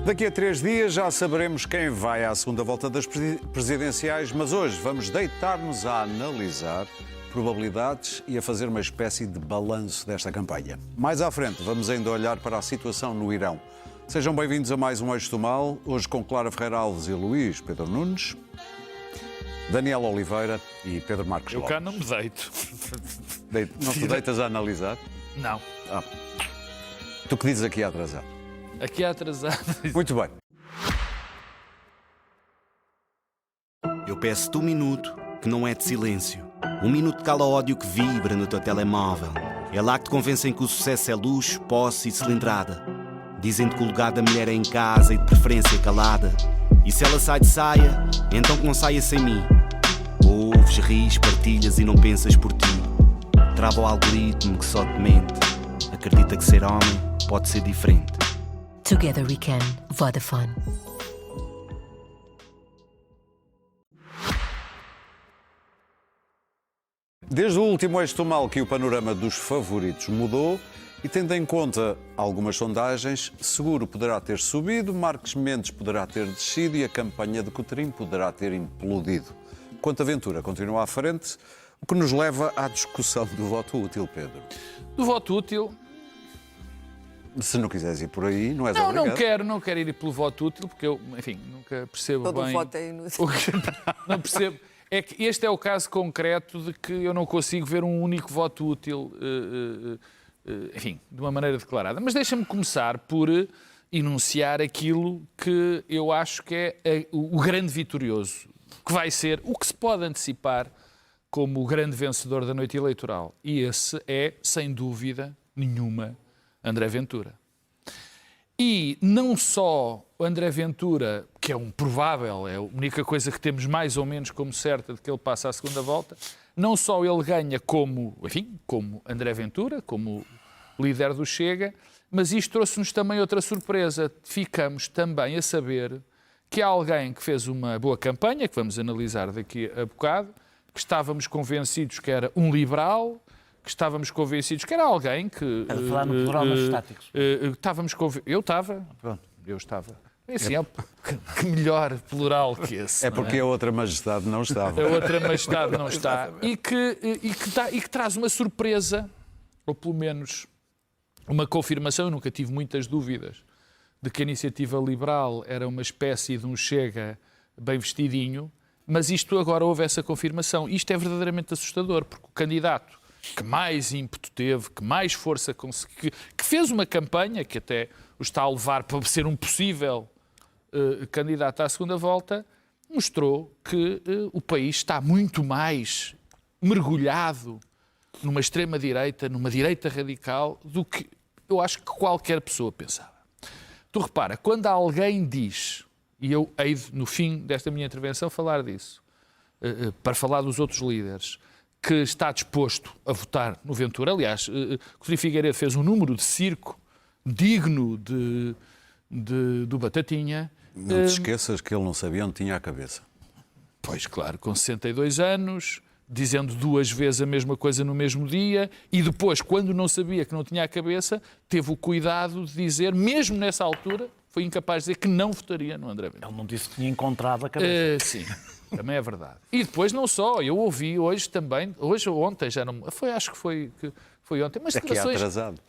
Daqui a 3 dias já saberemos quem vai à segunda volta das presidenciais, mas hoje vamos deitar-nos a analisar probabilidades e a fazer uma espécie de balanço desta campanha. Mais à frente vamos ainda olhar para a situação no Irão. Sejam bem-vindos a mais um Eixo do Mal, hoje com Clara Ferreira Alves e Luís Pedro Nunes, Daniel Oliveira e Pedro Marcos Lopes. Eu cá não me deito. Não te deitas a analisar? Não. Tu que dizes aqui a atrasar? Aqui é atrasado. Muito bem. Eu peço-te um minuto que não é de silêncio. Um minuto de cala-ódio que vibra no teu telemóvel. É lá que te convencem que o sucesso é luxo, posse e cilindrada. Dizem-te que o lugar da mulher é em casa e de preferência calada. E se ela sai de saia, então que não saia sem mim. Ouves, ris, partilhas e não pensas por ti. Trava o algoritmo que só te mente. Acredita que ser homem pode ser diferente. Together we can. Vodafone. Desde o último Eixo do Mal que o panorama dos favoritos mudou e tendo em conta algumas sondagens, Seguro poderá ter subido, Marques Mendes poderá ter descido e a campanha de Coutrinho poderá ter implodido. Quanto a Ventura continua à frente, o que nos leva à discussão do voto útil, Pedro. Do voto útil... Se não quiseres ir por aí, não és obrigado. Não quero ir pelo voto útil, porque eu, enfim, nunca percebo Todo bem... o voto é inútil. Não percebo. É que este é o caso concreto de que eu não consigo ver um único voto útil, enfim, de uma maneira declarada. Mas deixa-me começar por enunciar aquilo que eu acho que é o grande vitorioso, que vai ser o que se pode antecipar como o grande vencedor da noite eleitoral. E esse é, sem dúvida nenhuma, André Ventura. E não só André Ventura, que é um provável, é a única coisa que temos mais ou menos como certa de que ele passa à segunda volta, não só ele ganha como André Ventura, como líder do Chega, mas isto trouxe-nos também outra surpresa. Ficamos também a saber que há alguém que fez uma boa campanha, que vamos analisar daqui a bocado, que estávamos convencidos que era um liberal, que estávamos convencidos que era alguém que... Era falar no plural nos estáticos. Eu estava. É assim, que melhor plural que esse. É porque a outra majestade não estava. A outra majestade não está. E que traz uma surpresa, ou pelo menos uma confirmação, eu nunca tive muitas dúvidas, de que a iniciativa liberal era uma espécie de um Chega bem vestidinho, mas isto agora houve essa confirmação. Isto é verdadeiramente assustador, porque o candidato que mais ímpeto teve, que mais força conseguiu, que fez uma campanha que até o está a levar para ser um possível candidato à segunda volta, mostrou que o país está muito mais mergulhado numa extrema-direita, numa direita radical, do que eu acho que qualquer pessoa pensava. Tu repara, quando alguém diz, e eu hei de, no fim desta minha intervenção, falar disso, para falar dos outros líderes, que está disposto a votar no Ventura. Aliás, Coutinho Figueiredo fez um número de circo digno do Batatinha. Não te esqueças que ele não sabia onde tinha a cabeça. Pois, claro, com 62 anos, dizendo 2 vezes a mesma coisa no mesmo dia, e depois, quando não sabia que não tinha a cabeça, teve o cuidado de dizer, mesmo nessa altura, foi incapaz de dizer que não votaria no André Ventura. Ele não disse que tinha encontrado a cabeça. Sim. Também é verdade. E depois não só, eu ouvi hoje também, hoje ou ontem, já não foi, acho que foi ontem, mas declarações... atrasado.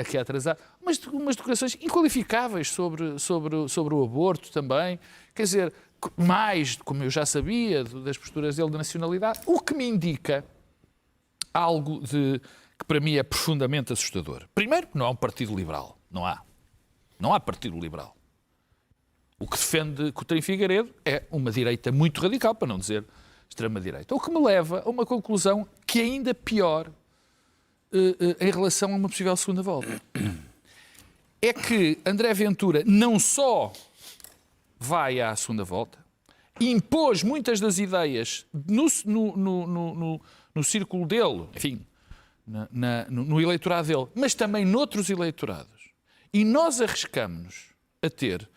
Aqui é atrasado. Mas umas declarações inqualificáveis sobre o aborto também. Quer dizer, mais, como eu já sabia, das posturas dele de nacionalidade, o que me indica algo que para mim é profundamente assustador. Primeiro, não há um partido liberal. Não há. Não há partido liberal. O que defende Coutinho Figueiredo é uma direita muito radical, para não dizer extrema-direita. O que me leva a uma conclusão que é ainda pior em relação a uma possível segunda volta. É que André Ventura não só vai à segunda volta, impôs muitas das ideias no círculo dele, enfim, no eleitorado dele, mas também noutros eleitorados. E nós arriscamos-nos a ter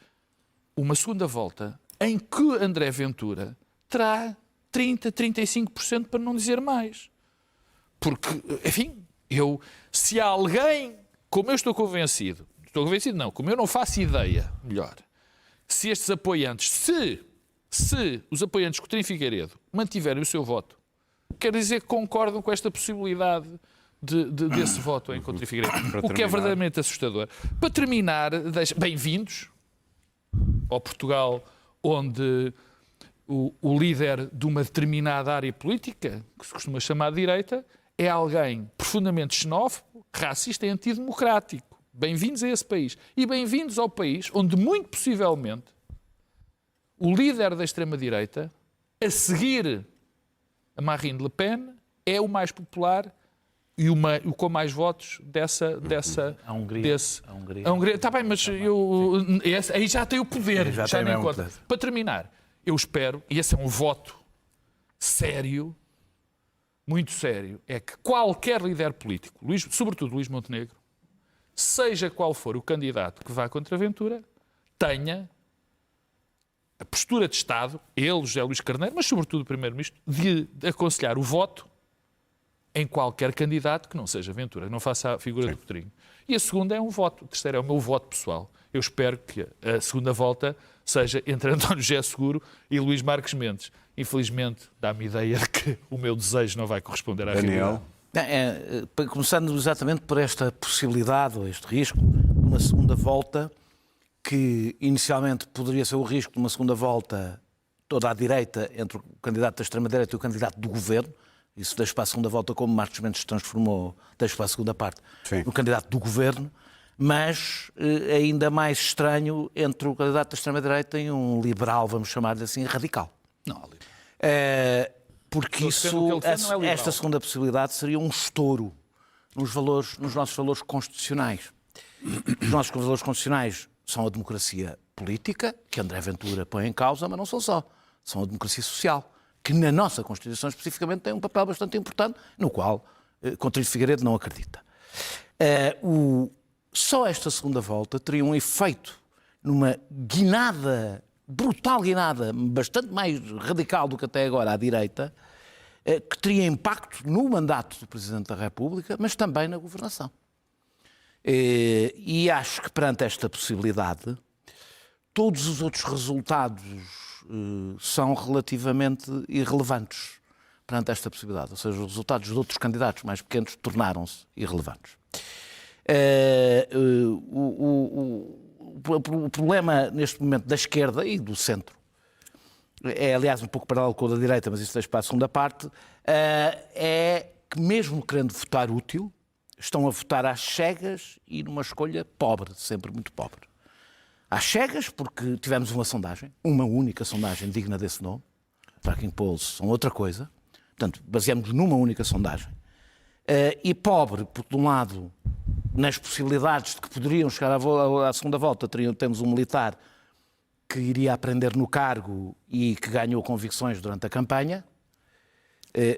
uma segunda volta em que André Ventura terá 30%, 35%, para não dizer mais. Porque, enfim, se há alguém, como eu estou convencido, estou convencido, não, como eu não faço ideia, melhor, se estes apoiantes, se os apoiantes de Coutinho Figueiredo mantiverem o seu voto, quer dizer que concordam com esta possibilidade desse voto em Coutinho Figueiredo, o que é verdadeiramente assustador. Para terminar, bem-vindos ao Portugal, onde o líder de uma determinada área política, que se costuma chamar de direita, é alguém profundamente xenófobo, racista e antidemocrático. Bem-vindos a esse país. E bem-vindos ao país onde, muito possivelmente, o líder da extrema-direita, a seguir a Marine Le Pen, é o mais popular e o com mais votos dessa A Hungria. A Hungria. Está bem, mas aí já tem o poder. Já nem conta. Para terminar, eu espero, e esse é um voto sério, muito sério, é que qualquer líder político, sobretudo Luís Montenegro, seja qual for o candidato que vá contra a Ventura, tenha a postura de Estado, ele, José Luís Carneiro, mas sobretudo o Primeiro-Ministro, de aconselhar o voto em qualquer candidato que não seja Ventura, que não faça a figura do Coutinho. E a segunda é um voto, o terceiro é o meu voto pessoal. Eu espero que a segunda volta seja entre António José Seguro e Luís Marques Mendes. Infelizmente, dá-me ideia de que o meu desejo não vai corresponder à realidade. Começando exatamente por esta possibilidade, ou este risco, de uma segunda volta, que inicialmente poderia ser o risco de uma segunda volta toda à direita, entre o candidato da extrema-direita e o candidato do governo. Isso deixa para a segunda volta, como Marcos Mendes se transformou, deixa para a segunda parte, o candidato do governo, mas ainda mais estranho entre o candidato da extrema-direita e um liberal, vamos chamar-lhe assim, radical. Não, porque esta segunda possibilidade seria um estouro nos nossos valores constitucionais. Os nossos valores constitucionais são a democracia política, que André Ventura põe em causa, mas não são só. São a democracia social, que na nossa Constituição especificamente tem um papel bastante importante, no qual Coutinho Figueiredo não acredita. Só esta segunda volta teria um efeito numa guinada, brutal guinada, bastante mais radical do que até agora à direita, que teria impacto no mandato do Presidente da República, mas também na governação. E acho que perante esta possibilidade, todos os outros resultados são relativamente irrelevantes perante esta possibilidade. Ou seja, os resultados de outros candidatos mais pequenos tornaram-se irrelevantes. O problema neste momento da esquerda e do centro é, aliás, um pouco paralelo com o da direita, mas isso deixa para a segunda parte, é que mesmo querendo votar útil, estão a votar às cegas e numa escolha pobre, sempre muito pobre. Às cegas, porque tivemos uma sondagem, uma única sondagem digna desse nome, Tracking Polls são outra coisa, portanto, baseamos numa única sondagem. E pobre, porque de um lado, nas possibilidades de que poderiam chegar à segunda volta, temos um militar que iria aprender no cargo e que ganhou convicções durante a campanha,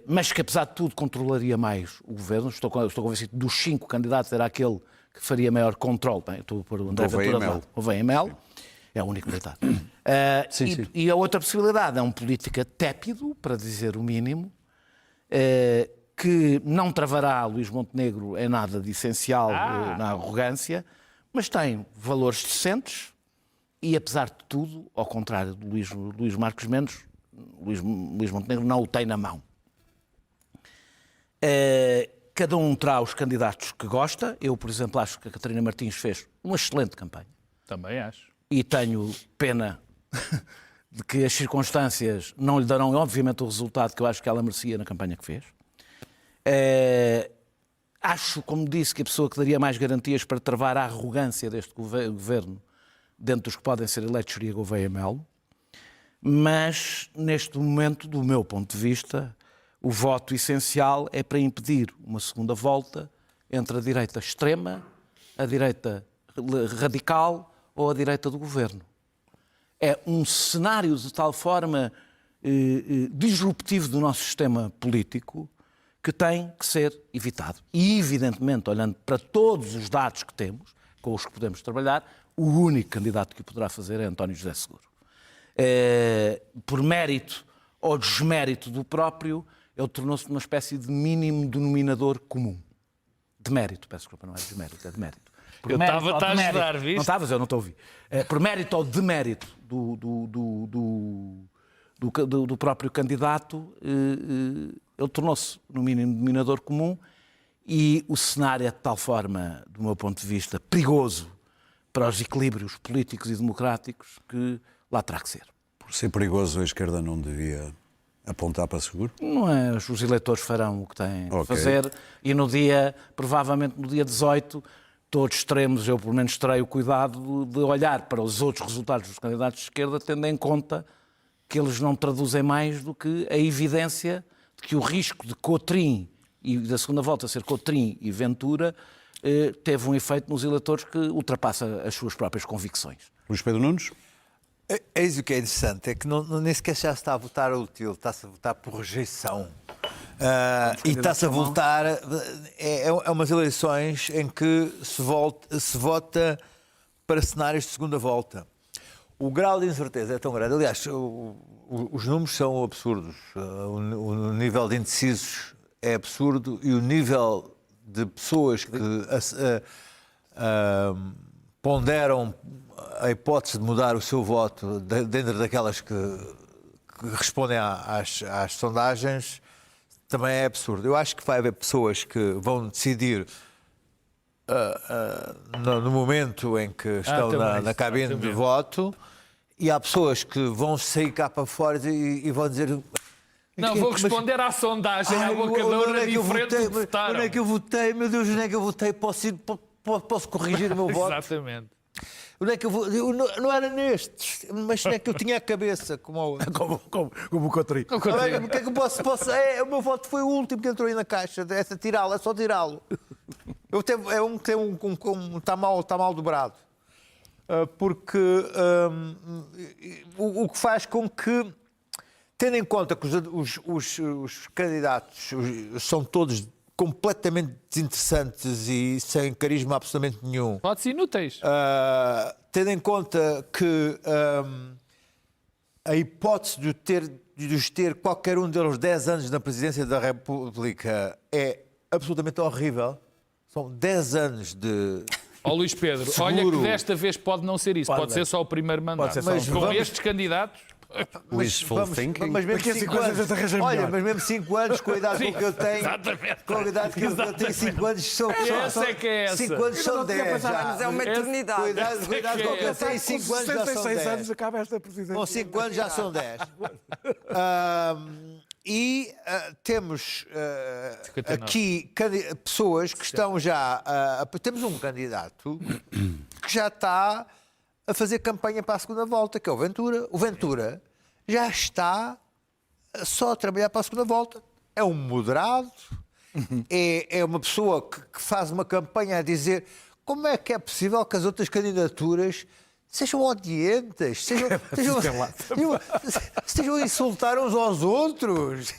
mas que, apesar de tudo, controlaria mais o governo. Estou convencido dos 5 candidatos, era aquele que faria maior controle. Bem, estou por André Ventura. O VML é o único militar. E a outra possibilidade é um política tépido, para dizer o mínimo, que não travará Luís Montenegro em nada de essencial na arrogância, mas tem valores decentes e, apesar de tudo, ao contrário de Luís Marques Mendes, Luís Montenegro não o tem na mão. Cada um terá os candidatos que gosta. Eu, por exemplo, acho que a Catarina Martins fez uma excelente campanha. Também acho. E tenho pena de que as circunstâncias não lhe darão, obviamente, o resultado que eu acho que ela merecia na campanha que fez. Acho, como disse, que a pessoa que daria mais garantias para travar a arrogância deste governo dentro dos que podem ser eleitos seria Gouveia Melo. Mas, neste momento, do meu ponto de vista, o voto essencial é para impedir uma segunda volta entre a direita extrema, a direita radical ou a direita do governo. É um cenário de tal forma disruptivo do nosso sistema político que tem que ser evitado. E, evidentemente, olhando para todos os dados que temos, com os que podemos trabalhar, o único candidato que o poderá fazer é António José Seguro. Por mérito ou desmérito do próprio, ele tornou-se uma espécie de mínimo denominador comum. De mérito, peço desculpa, não é desmérito, é de mérito. por Eu mérito estava ou a demérito. ajudar, viste? Não estavas, eu não te ouvi. Por mérito ou demérito do próprio candidato, ele tornou-se, no mínimo, denominador comum, e o cenário é de tal forma, do meu ponto de vista, perigoso para os equilíbrios políticos e democráticos que lá terá que ser. Por ser perigoso, a esquerda não devia apontar para seguro? Não é, os eleitores farão o que têm de Ok. fazer e provavelmente no dia 18, todos teremos, eu pelo menos terei o cuidado de olhar para os outros resultados dos candidatos de esquerda, tendo em conta que eles não traduzem mais do que a evidência de que o risco de Cotrim e da segunda volta ser Cotrim e Ventura teve um efeito nos eleitores que ultrapassa as suas próprias convicções. Luís Pedro Nunes? É isso que é interessante, é que nem sequer já se está a votar útil, está-se a votar por rejeição. E está-se a votar. É umas eleições em que se vota para cenários de segunda volta. O grau de incerteza é tão grande. Aliás, os números são absurdos. O nível de indecisos é absurdo e o nível de pessoas que ponderam a hipótese de mudar o seu voto dentro daquelas que respondem às sondagens também é absurdo. Eu acho que vai haver pessoas que vão decidir no momento em que estão na cabine de voto e há pessoas que vão sair cá para fora e vão dizer... Não, vou responder à sondagem, à boca de urna diferente do que votaram. Onde é que eu votei? Meu Deus, onde é que eu votei? Posso corrigir o meu voto? Exatamente. Onde é que eu vou? Não era nestes, mas onde é que eu tinha a cabeça? Como Como o Cotrim. o que é que eu posso? O meu voto foi o último que entrou aí na caixa. É só tirá-lo. É um que tem está mal dobrado. Porque o que faz com que, tendo em conta que os candidatos são todos completamente desinteressantes e sem carisma absolutamente nenhum. Pode ser inúteis. Tendo em conta que a hipótese de os ter qualquer um deles 10 anos na presidência da República é absolutamente horrível. São 10 anos de... Ó Luís Pedro, Seguro. olha que desta vez pode não ser isso, pode ser só o primeiro mandato. ser só Mas o com primeiro. estes candidatos... Wishful thinking. Mas mesmo Daqui a 5 cinco anos anos, já te arranjas olha, melhor. mas mesmo 5 anos, com a idade com que eu tenho, Exatamente. com a idade que eu tenho, 5 anos são Essa é que é essa. 5 anos são 10 já. Mas é uma Essa- eternidade. Com a idade com que eu tenho, 5 anos já são 66 anos 10. acaba esta presidência. Com 5 anos já são 10. Temos 59. aqui pessoas que estão já... temos um candidato que já está a fazer campanha para a segunda volta, que é o Ventura. O Ventura já está só a trabalhar para a segunda volta. É um moderado, é uma pessoa que faz uma campanha a dizer como é que é possível que as outras candidaturas sejam odientas, estejam a insultar uns aos outros.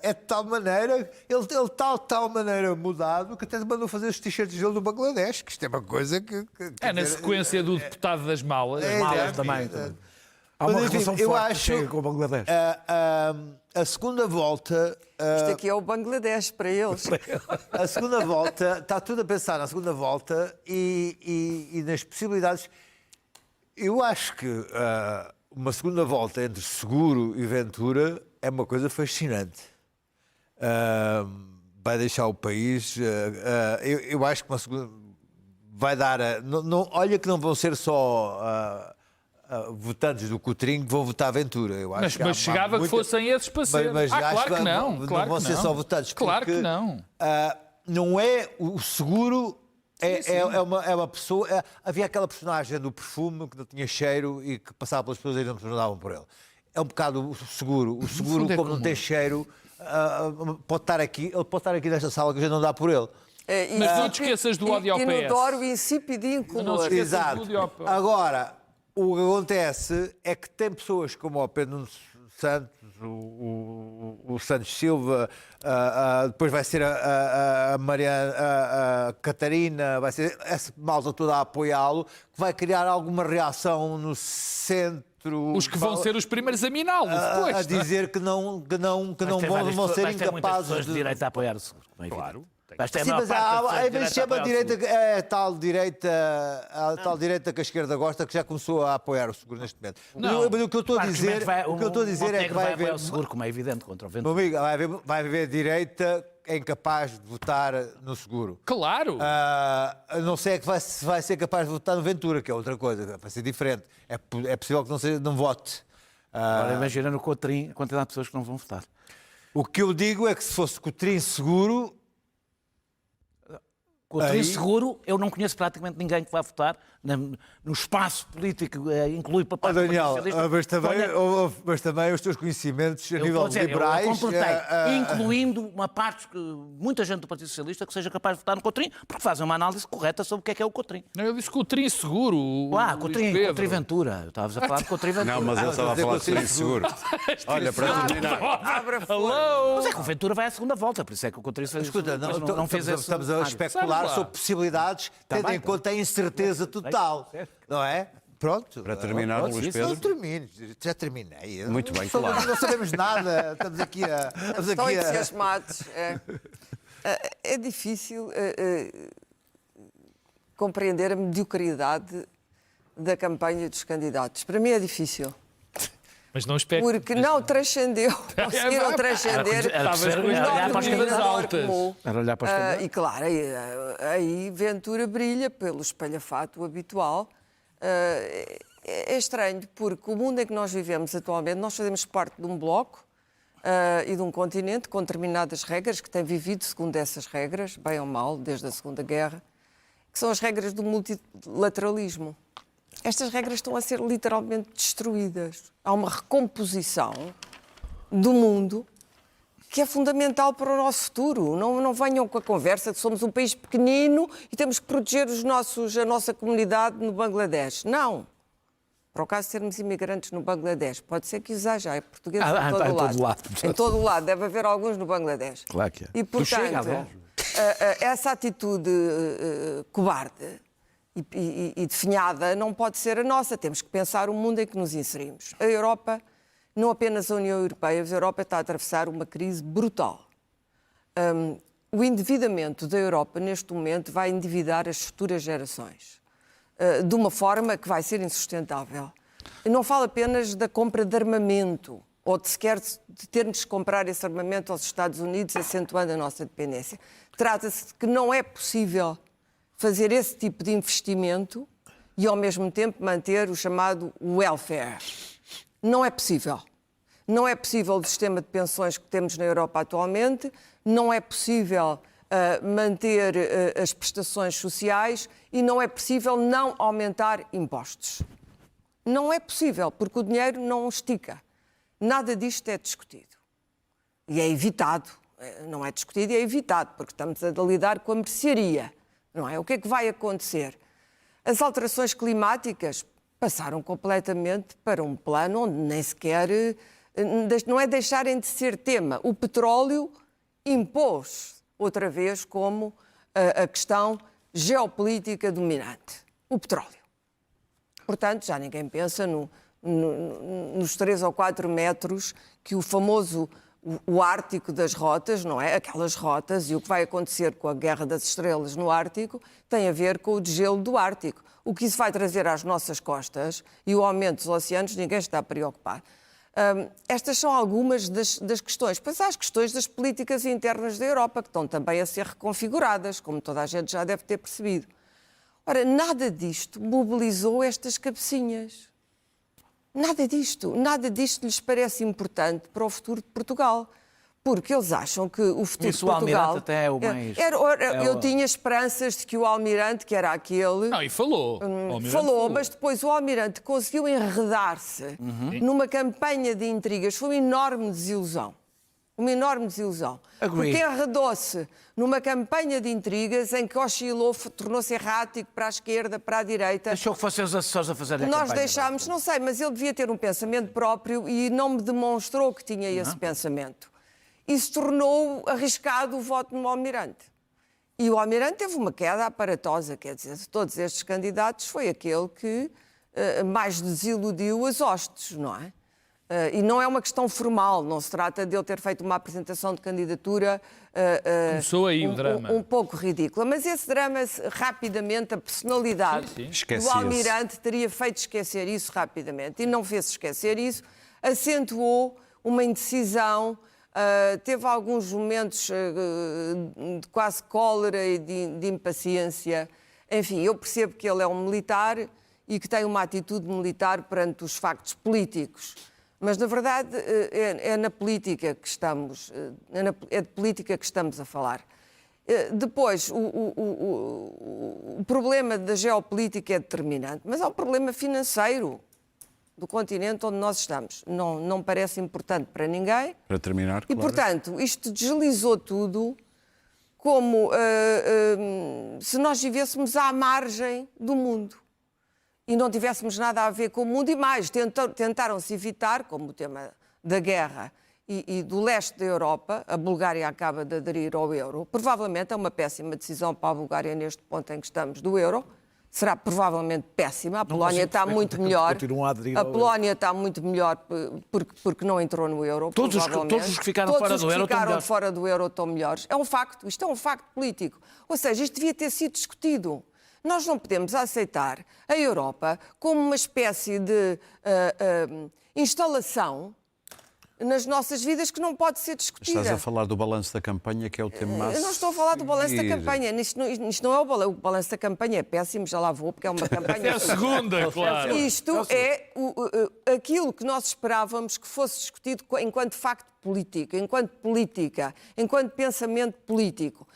É de tal maneira, ele está de tal maneira mudado que até mandou fazer os t-shirts dele do Bangladesh, que isto é uma coisa que É na sequência do deputado das malas. É, Malas também. Há uma Mas, enfim, relação eu forte que acho- chega com o Bangladesh. a segunda volta... Isto aqui é o Bangladesh para eles. A segunda volta, está tudo a pensar na segunda volta e nas possibilidades. Eu acho que uma segunda volta entre Seguro e Ventura é uma coisa fascinante. Vai deixar o país. Eu acho que uma segunda. Vai dar. Olha que não vão ser só. Votantes do Coutrinho que vão votar Ventura. Eu acho Mas chegava que fossem esses para ser. mas acho Claro que não. não Claro vão que ser não. só votantes. Claro porque, que não. não é o Seguro. É uma pessoa. Havia aquela personagem do perfume que não tinha cheiro e que passava pelas pessoas e não perguntavam por ele. É um bocado o Seguro. O Seguro, fundo é como não comum. tem cheiro, pode estar aqui. Ele pode estar aqui nesta sala que a gente não dá por ele. Mas não te esqueças do ódio ao PS. Inodoro, insípido e Não incolor. se esqueça Exato. do ódio ao PS. Agora, o que acontece é que tem pessoas como o Pedro Nuno Santos, o Santos Silva, depois vai ser a Mariana, a Catarina, vai ser essa malta toda a apoiá-lo, que vai criar alguma reação no centro. Os que vão ser os primeiros a miná-lo depois. a dizer que não Vai ter vão ser muitas pessoas incapazes de direita a apoiar o Seguro. Claro. Esta é a Sim, maior mas parte das pessoas às de vezes chama a direita direita, é a tal direita que a esquerda gosta, que já começou a apoiar o seguro neste momento. Mas o que eu estou a dizer, é que vai haver, o seguro, como é evidente, contra o vento. meu amigo, vai haver direita incapaz de votar no seguro. Claro! A não sei que vai ser capaz de votar no Ventura, que é outra coisa, vai ser diferente. É possível que não vote. Agora imagina no Cotrim a quantidade de pessoas que não vão votar. O que eu digo é que se fosse Cotrim seguro, Cotrim Aí- seguro, eu não conheço praticamente ninguém que vá votar no espaço político, inclui para parte Daniel, Socialista. mas também os teus conhecimentos a Eu nível estou a dizer, liberais... eu completei, incluindo uma parte, muita gente do Partido Socialista que seja capaz de votar no Cotrim, porque fazem uma análise correta sobre o que é o Cotrim. Não, eu disse Cotrim seguro. Cotrim Ventura. Eu estava a falar de Cotrim Ventura. Não, mas ele estava a falar de Cotrim seguro. Olha, para terminar. Abra Mas é que o Ventura vai à segunda volta, por isso é que o Cotrim Escuta, não fez esse estamos a cenário. especular sobre possibilidades, tendo bem, em conta a incerteza total. Não é? Pronto. Para terminar, Pronto, Luís isso Não Pedro. termino, já terminei. Muito bem, Não claro. Não sabemos nada, estamos aqui a... Estão entusiasmados. É difícil compreender a mediocridade da campanha dos candidatos. Para mim é difícil. Mas não espero. Porque não transcendeu, conseguiram transcender Era preciso o olhar para as denominador candidatas altas. comum. Era olhar para as candidatas. E claro, aí Ventura brilha pelo espalhafato habitual. É estranho, porque o mundo em que nós vivemos atualmente, nós fazemos parte de um bloco e de um continente com determinadas regras, que tem vivido segundo essas regras, bem ou mal, desde a Segunda Guerra, que são as regras do multilateralismo. Estas regras estão a ser literalmente destruídas. Há uma recomposição do mundo que é fundamental para o nosso futuro. Não venham com a conversa de somos um país pequenino e temos que proteger a nossa comunidade no Bangladesh. Não. Para o caso de sermos imigrantes no Bangladesh, pode ser que os haja, é português em todo o lado. Em todo o lado, deve haver alguns no Bangladesh. Claro que é. E, portanto, essa atitude cobarde e definhada não pode ser a nossa. Temos que pensar o mundo em que nos inserimos. A Europa, não apenas a União Europeia, mas a Europa está a atravessar uma crise brutal. O endividamento da Europa, neste momento, vai endividar as futuras gerações de uma forma que vai ser insustentável. Não falo apenas da compra de armamento ou de sequer de termos que comprar esse armamento aos Estados Unidos, acentuando a nossa dependência. Trata-se de que não é possível fazer esse tipo de investimento e, ao mesmo tempo, manter o chamado welfare. Não é possível. Não é possível o sistema de pensões que temos na Europa atualmente, não é possível manter as prestações sociais e não é possível não aumentar impostos. Não é possível, porque o dinheiro não estica. Nada disto é discutido. E é evitado. Não é discutido e é evitado, porque estamos a lidar com a mercearia. Não é? O que é que vai acontecer? As alterações climáticas passaram completamente para um plano onde nem sequer... Não é deixarem de ser tema. O petróleo impôs outra vez como a questão geopolítica dominante. O petróleo. Portanto, já ninguém pensa nos 3 ou 4 metros que o famoso... O Ártico das rotas, não é? Aquelas rotas e o que vai acontecer com a Guerra das Estrelas no Ártico tem a ver com o degelo do Ártico. O que isso vai trazer às nossas costas e o aumento dos oceanos, ninguém está preocupado. Estas são algumas das questões. Pois há as questões das políticas internas da Europa, que estão também a ser reconfiguradas, como toda a gente já deve ter percebido. Ora, nada disto mobilizou estas cabecinhas. Nada disto lhes parece importante para o futuro de Portugal. Porque eles acham que o futuro de Isso o Portugal... Almirante até é o mais... Eu tinha esperanças de que o Almirante, que era aquele... Não, e falou. O Almirante Falou, mas depois o Almirante conseguiu enredar-se numa campanha de intrigas. Foi uma enorme desilusão. Uma enorme desilusão. Agree. Porque enredou-se numa campanha de intrigas em que oscilou, tornou-se errático para a esquerda, para a direita. Deixou que fossem os assessores a fazerem a Nós campanha. deixámos, não sei, mas ele devia ter um pensamento próprio e não me demonstrou que tinha esse pensamento. Isso tornou arriscado o voto no Almirante. E o Almirante teve uma queda aparatosa, quer dizer, de todos estes candidatos foi aquele que mais desiludiu as hostes, não é? E não é uma questão formal, não se trata de ele ter feito uma apresentação de candidatura Começou aí o drama. um pouco ridícula. Mas esse drama, rapidamente, a personalidade do Esquecia-se. Almirante teria feito esquecer isso rapidamente. E não fez esquecer isso, acentuou uma indecisão, teve alguns momentos de quase cólera e de impaciência. Enfim, eu percebo que ele é um militar e que tem uma atitude militar perante os factos políticos. Mas, na verdade, é na política que estamos, é de política que estamos a falar. Depois, o problema da geopolítica é determinante, mas há um problema financeiro do continente onde nós estamos. Não parece importante para ninguém. Para terminar, E, claro. portanto, isto deslizou tudo como se nós vivêssemos à margem do mundo e não tivéssemos nada a ver com o mundo. E mais, tentaram-se evitar, como o tema da guerra e do leste da Europa, a Bulgária acaba de aderir ao euro, provavelmente é uma péssima decisão para a Bulgária neste ponto em que estamos do euro, será provavelmente péssima, a Polónia está muito melhor, continuam a aderir a ao Polónia está muito melhor porque não entrou no euro, Todos os provavelmente. que ficaram fora do euro estão melhores. Fora do euro estão melhores. É um facto, isto é um facto político. Ou seja, isto devia ter sido discutido. Nós não podemos aceitar a Europa como uma espécie de instalação nas nossas vidas que não pode ser discutida. Estás a falar do balanço da campanha, que é o tema mais... Eu não estou a falar do balanço da campanha. Isto não é o balanço da campanha, é péssimo, já lá vou, porque é uma campanha... É a segunda, claro. Isto é aquilo que nós esperávamos que fosse discutido enquanto facto político, enquanto política, enquanto pensamento político.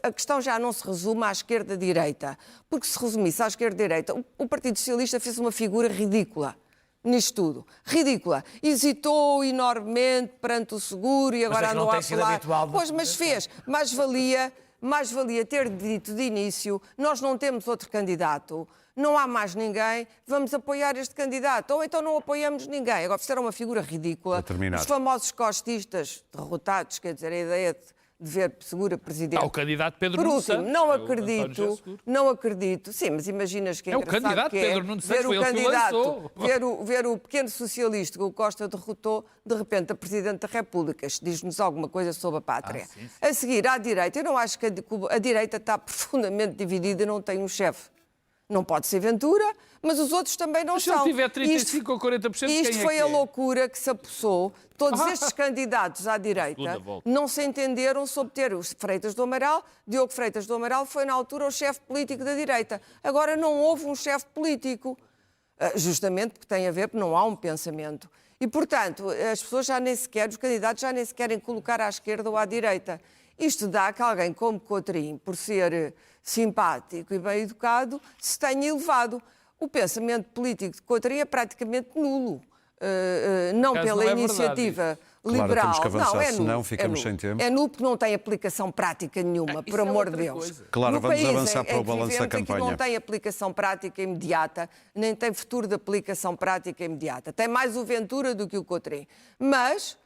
A questão já não se resume à esquerda-direita, porque se resumisse à esquerda-direita, o Partido Socialista fez uma figura ridícula nisto tudo. Ridícula. Hesitou enormemente perante o seguro e agora andou a falar... Pois, mas fez. Mais valia ter dito de início, nós não temos outro candidato, não há mais ninguém, vamos apoiar este candidato. Ou então não apoiamos ninguém. Agora fizeram uma figura ridícula. Os famosos costistas derrotados, quer dizer, a ideia de ver segura presidente. O candidato Pedro Por Nuno último, Santos. não acredito. Sim, mas imaginas que É o candidato Pedro Nuno Santos, foi ele que o lançou. ver o pequeno socialista que o Costa derrotou, de repente, a Presidente da República. Isto diz-nos alguma coisa sobre a pátria. Sim. A seguir, à direita, eu não acho que a direita está profundamente dividida e não tem um chefe. Não pode ser Ventura, mas os outros também não Se são. ele tiver 35 ou 40%, Isto quem é foi que a é? loucura que se apossou. Todos estes candidatos à direita Segunda volta. não se entenderam sobre ter o Freitas do Amaral. Diogo Freitas do Amaral foi, na altura, o chefe político da direita. Agora não houve um chefe político, justamente porque tem a ver, porque não há um pensamento. E, portanto, as pessoas já nem sequer, os candidatos já nem se querem colocar à esquerda ou à direita. Isto dá que alguém como Coutrinho, por ser simpático e bem educado, se tenha elevado. O pensamento político de Coutrinho é praticamente nulo. Não Por acaso pela não é iniciativa Claro, liberal. temos que avançar, não, é nulo, senão ficamos é nulo. sem tempo. É nulo porque não tem aplicação prática nenhuma, por amor de Deus. Claro, No vamos país avançar para o em que balanço da vivemos, aquilo campanha. não tem aplicação prática imediata, nem tem futuro de aplicação prática imediata. Tem mais o Ventura do que o Coutrinho. Mas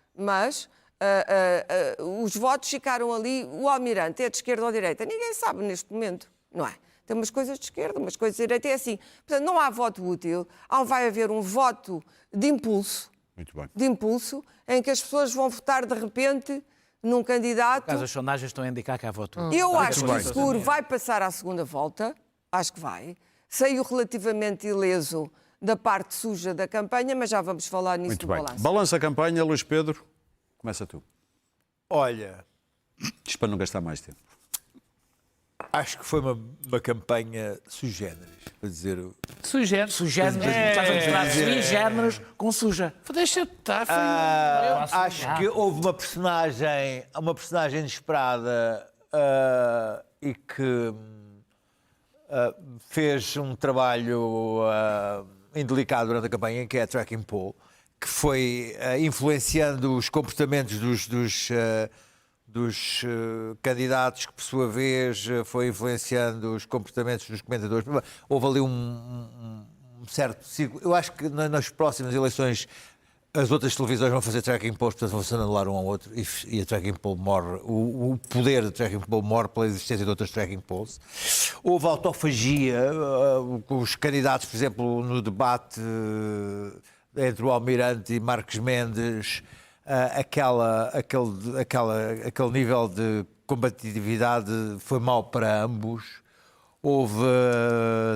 os votos ficaram ali. O Almirante é de esquerda ou de direita? Ninguém sabe neste momento, não é? Tem umas coisas de esquerda, umas coisas de direita. É assim. Portanto, não há voto útil. Vai haver um voto de impulso. Muito bem. De impulso, em que as pessoas vão votar de repente num candidato. Caso as sondagens estão a indicar que há voto. Eu acho que bem. o seguro vai passar à segunda volta. Acho que vai. Saiu relativamente ileso da parte suja da campanha, mas já vamos falar nisso Muito do bem. balanço. Balança a campanha, Luís Pedro. Começa tu. Olha, Isto para não gastar mais tempo. acho que foi uma campanha sui generis, para dizer... Sugere. Sugéneros, estás a misturar sui géneros com suja. Deixa estar. Acho que houve uma personagem inesperada e que fez um trabalho indelicado durante a campanha, que é a Tracking Poll, que foi influenciando os comportamentos dos candidatos, que por sua vez foi influenciando os comportamentos dos comentadores. Houve ali um certo círculo. Eu acho que nas próximas eleições as outras televisões vão fazer tracking polls, portanto vão se anular um ao outro e a tracking poll morre. O poder de tracking poll morre pela existência de outras tracking polls. Houve autofagia, os candidatos, por exemplo, no debate entre o Almirante e Marcos Mendes, aquele nível de combatividade foi mau para ambos. Houve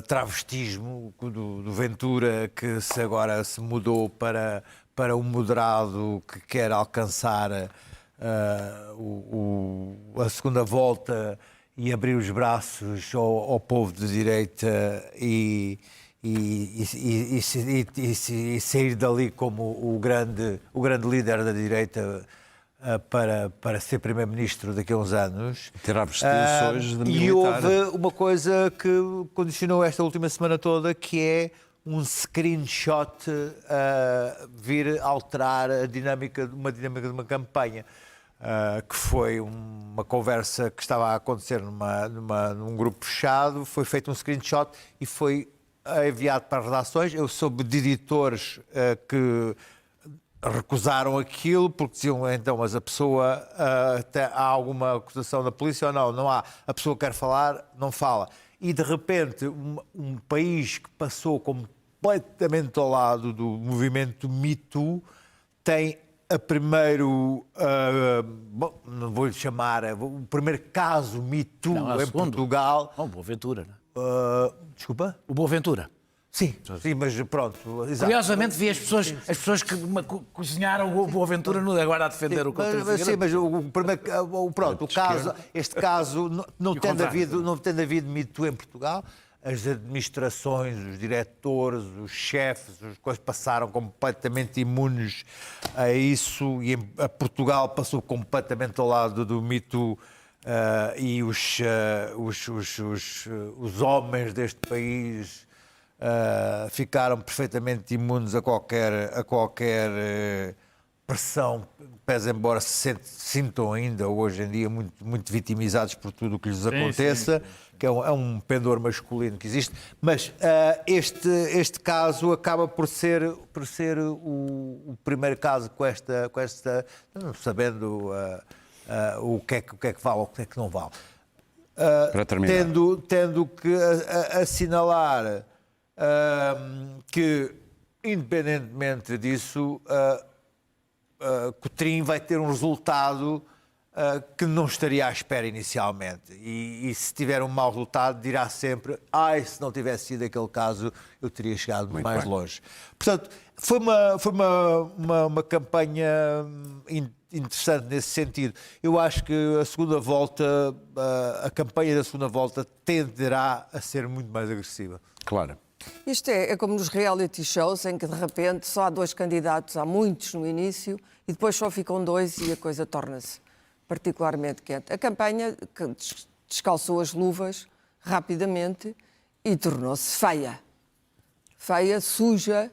travestismo do Ventura, que agora se mudou para um moderado que quer alcançar a segunda volta e abrir os braços ao povo de direita e sair dali como o grande líder da direita para ser primeiro-ministro daqui a uns anos. Terá abstenções de militar. E houve uma coisa que condicionou esta última semana toda, que é um screenshot vir alterar uma dinâmica de uma campanha. Que foi uma conversa que estava a acontecer num grupo fechado, foi feito um screenshot e foi enviado para as redações. Eu soube de editores que recusaram aquilo, porque diziam, então, mas a pessoa, há alguma acusação da polícia ou não? Não há. A pessoa quer falar, não fala. E, de repente, um país que passou completamente ao lado do movimento Me Too tem a primeiro, não vou-lhe chamar, o primeiro caso Me Too em Portugal. O Boaventura, não é? Desculpa? O Boaventura. Sim, mas pronto. Exato. Curiosamente vi as pessoas que cozinharam o Boaventura agora a defender o Coutinho. Sim, mas este caso não tendo havido Me Too em Portugal. As administrações, os diretores, os chefes, as coisas passaram completamente imunes a isso, e a Portugal passou completamente ao lado do Me Too, e os homens deste país ficaram perfeitamente imunes a qualquer pressão, pese embora se sintam ainda hoje em dia muito vitimizados por tudo o que lhes aconteça. Sim. Que é um pendor masculino que existe, mas este caso acaba por ser o primeiro caso com esta sabendo o que é que vale ou o que é que não vale. Para terminar. Tendo que assinalar que, independentemente disso, Coutrinho vai ter um resultado que não estaria à espera inicialmente. E se tiver um mau resultado, dirá sempre: se não tivesse sido aquele caso, eu teria chegado muito mais longe. Portanto, foi uma campanha interessante nesse sentido. Eu acho que a segunda volta, a campanha da segunda volta tenderá a ser muito mais agressiva. Claro. Isto é como nos reality shows, em que de repente só há 2 candidatos, há muitos no início, e depois só ficam 2 e a coisa torna-se particularmente quente. A campanha descalçou as luvas rapidamente e tornou-se feia. Feia, suja,